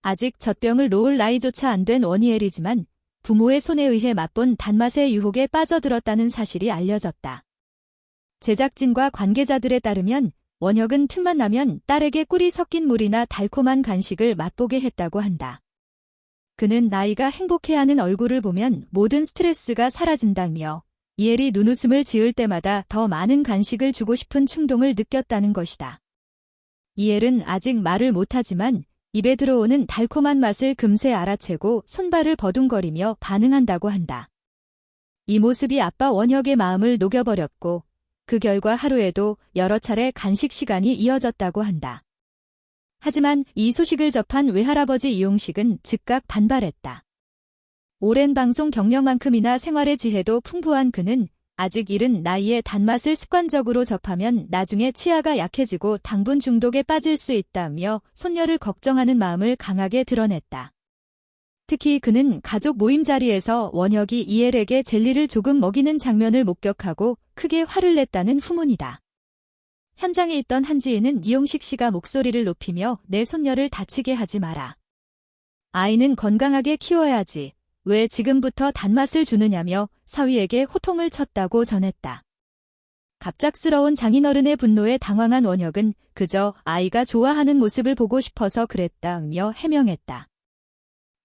아직 젖병을 놓을 나이조차 안 된 원희엘이지만 부모의 손에 의해 맛본 단맛의 유혹에 빠져들었다는 사실이 알려졌다. 제작진과 관계자들에 따르면 원혁은 틈만 나면 딸에게 꿀이 섞인 물이나 달콤한 간식을 맛보게 했다고 한다. 그는 나이가 행복해하는 얼굴을 보면 모든 스트레스가 사라진다며 이엘이 눈웃음을 지을 때마다 더 많은 간식을 주고 싶은 충동을 느꼈다는 것이다. 이엘은 아직 말을 못하지만 입에 들어오는 달콤한 맛을 금세 알아채고 손발을 버둥거리며 반응한다고 한다. 이 모습이 아빠 원혁의 마음을 녹여버렸고 그 결과 하루에도 여러 차례 간식 시간이 이어졌다고 한다. 하지만 이 소식을 접한 외할아버지 이용식은 즉각 반발했다. 오랜 방송 경력만큼이나 생활의 지혜도 풍부한 그는 아직 이른 나이에 단맛을 습관적으로 접하면 나중에 치아가 약해지고 당분 중독에 빠질 수 있다며 손녀를 걱정하는 마음을 강하게 드러냈다. 특히 그는 가족 모임 자리에서 원혁이 이엘에게 젤리를 조금 먹이는 장면을 목격하고 크게 화를 냈다는 후문이다. 현장에 있던 한지인은 이용식 씨가 목소리를 높이며 내 손녀를 다치게 하지 마라. 아이는 건강하게 키워야지. 왜 지금부터 단맛을 주느냐며 사위에게 호통을 쳤다고 전했다. 갑작스러운 장인어른의 분노에 당황한 원혁은 그저 아이가 좋아하는 모습을 보고 싶어서 그랬다며 해명했다.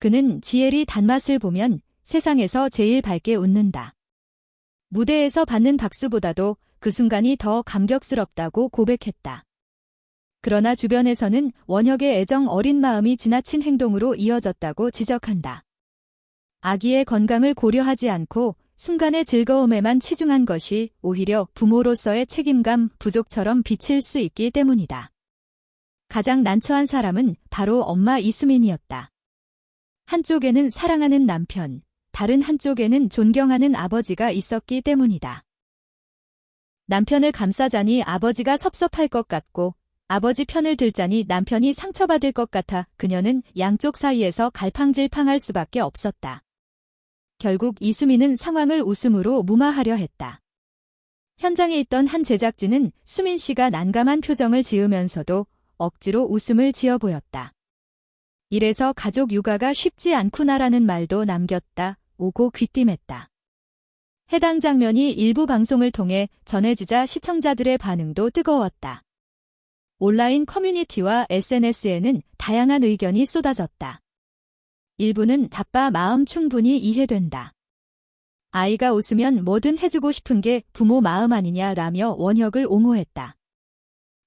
그는 지엘이 단맛을 보면 세상에서 제일 밝게 웃는다. 무대에서 받는 박수보다도 그 순간이 더 감격스럽다고 고백했다. 그러나 주변에서는 원혁의 애정 어린 마음이 지나친 행동으로 이어졌다고 지적한다. 아기의 건강을 고려하지 않고 순간의 즐거움에만 치중한 것이 오히려 부모로서의 책임감 부족처럼 비칠 수 있기 때문이다. 가장 난처한 사람은 바로 엄마 이수민이었다. 한쪽에는 사랑하는 남편, 다른 한쪽에는 존경하는 아버지가 있었기 때문이다. 남편을 감싸자니 아버지가 섭섭할 것 같고 아버지 편을 들자니 남편이 상처받을 것 같아 그녀는 양쪽 사이에서 갈팡질팡할 수밖에 없었다. 결국 이수민은 상황을 웃음으로 무마하려 했다. 현장에 있던 한 제작진은 수민 씨가 난감한 표정을 지으면서도 억지로 웃음을 지어 보였다. 이래서 가족 육아가 쉽지 않구나라는 말도 남겼다 오고 귀띔했다. 해당 장면이 일부 방송을 통해 전해지자 시청자들의 반응도 뜨거웠다. 온라인 커뮤니티와 SNS에는 다양한 의견이 쏟아졌다. 일부는 답바 마음 충분히 이해된다. 아이가 웃으면 뭐든 해주고 싶은 게 부모 마음 아니냐라며 원혁을 옹호했다.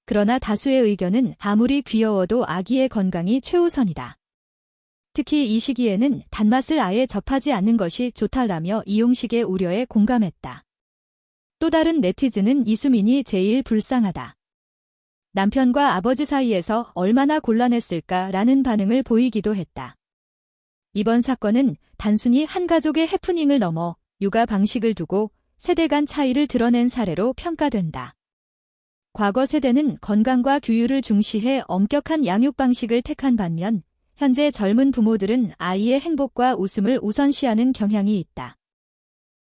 그러나 다수의 의견은 아무리 귀여워도 아기의 건강이 최우선이다. 특히 이 시기에는 단맛을 아예 접하지 않는 것이 좋다라며 이용식의 우려에 공감했다. 또 다른 네티즌은 이수민이 제일 불쌍하다. 남편과 아버지 사이에서 얼마나 곤란했을까라는 반응을 보이기도 했다. 이번 사건은 단순히 한 가족의 해프닝을 넘어 육아 방식을 두고 세대 간 차이를 드러낸 사례로 평가된다. 과거 세대는 건강과 규율을 중시해 엄격한 양육 방식을 택한 반면 현재 젊은 부모들은 아이의 행복과 웃음을 우선시하는 경향이 있다.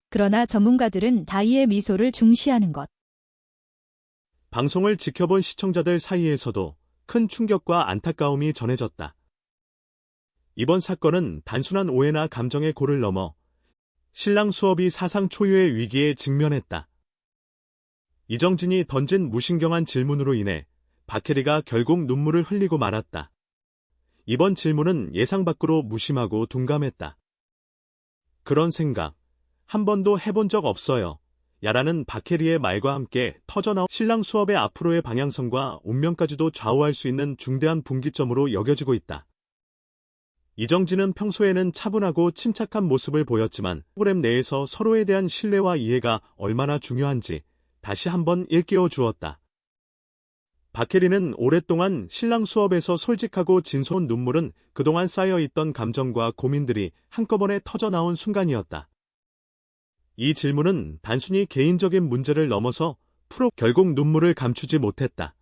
그러나 전문가들은 아이의 미소를 중시하는 것. 방송을 지켜본 시청자들 사이에서도 큰 충격과 안타까움이 전해졌다. 이번 사건은 단순한 오해나 감정의 골을 넘어 신랑 수업이 사상 초유의 위기에 직면했다. 이정진이 던진 무신경한 질문으로 인해 박혜리가 결국 눈물을 흘리고 말았다. 이번 질문은 예상 밖으로 무심하고 둔감했다. 그런 생각 한 번도 해본 적 없어요. 야라는 박혜리의 말과 함께 터져나온 신랑 수업의 앞으로의 방향성과 운명까지도 좌우할 수 있는 중대한 분기점으로 여겨지고 있다. 이정진은 평소에는 차분하고 침착한 모습을 보였지만 프로그램 내에서 서로에 대한 신뢰와 이해가 얼마나 중요한지 다시 한번 일깨워 주었다. 박혜리는 오랫동안 신랑 수업에서 솔직하고 진솔한 눈물은 그동안 쌓여있던 감정과 고민들이 한꺼번에 터져나온 순간이었다. 이 질문은 단순히 개인적인 문제를 넘어서 결국 눈물을 감추지 못했다.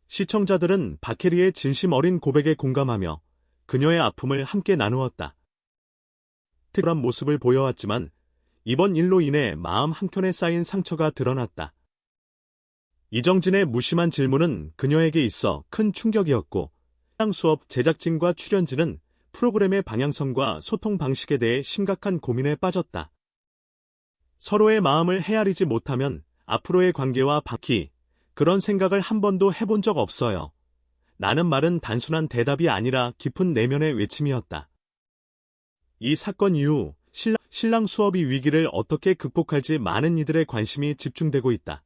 시청자들은 박혜리의 진심 어린 고백에 공감하며 그녀의 아픔을 함께 나누었다. 특별한 모습을 보여왔지만 이번 일로 인해 마음 한켠에 쌓인 상처가 드러났다. 이정진의 무심한 질문은 그녀에게 있어 큰 충격이었고 해당 수업 제작진과 출연진은 프로그램의 방향성과 소통 방식에 대해 심각한 고민에 빠졌다. 서로의 마음을 헤아리지 못하면 앞으로의 관계와 그런 생각을 한 번도 해본 적 없어요. 라는 말은 단순한 대답이 아니라 깊은 내면의 외침이었다. 이 사건 이후 신랑 수업이 위기를 어떻게 극복할지 많은 이들의 관심이 집중되고 있다.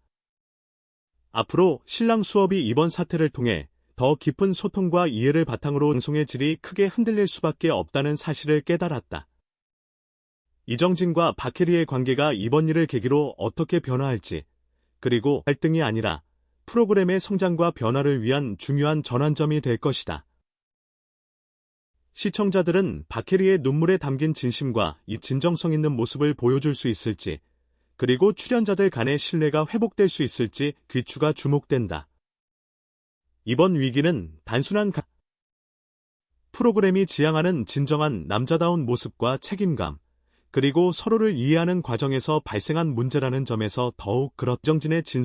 앞으로 신랑 수업이 이번 사태를 통해 더 깊은 소통과 이해를 바탕으로 방송의 질이 크게 흔들릴 수밖에 없다는 사실을 깨달았다. 이정진과 박혜리의 관계가 이번 일을 계기로 어떻게 변화할지, 그리고 갈등이 아니라 프로그램의 성장과 변화를 위한 중요한 전환점이 될 것이다. 시청자들은 박혜리의 눈물에 담긴 진심과 이 진정성 있는 모습을 보여줄 수 있을지, 그리고 출연자들 간의 신뢰가 회복될 수 있을지 귀추가 주목된다. 이번 위기는 단순한 프로그램이 지향하는 진정한 남자다운 모습과 책임감, 그리고 서로를 이해하는 과정에서 발생한 문제라는 점에서 더욱 이정진의 진솔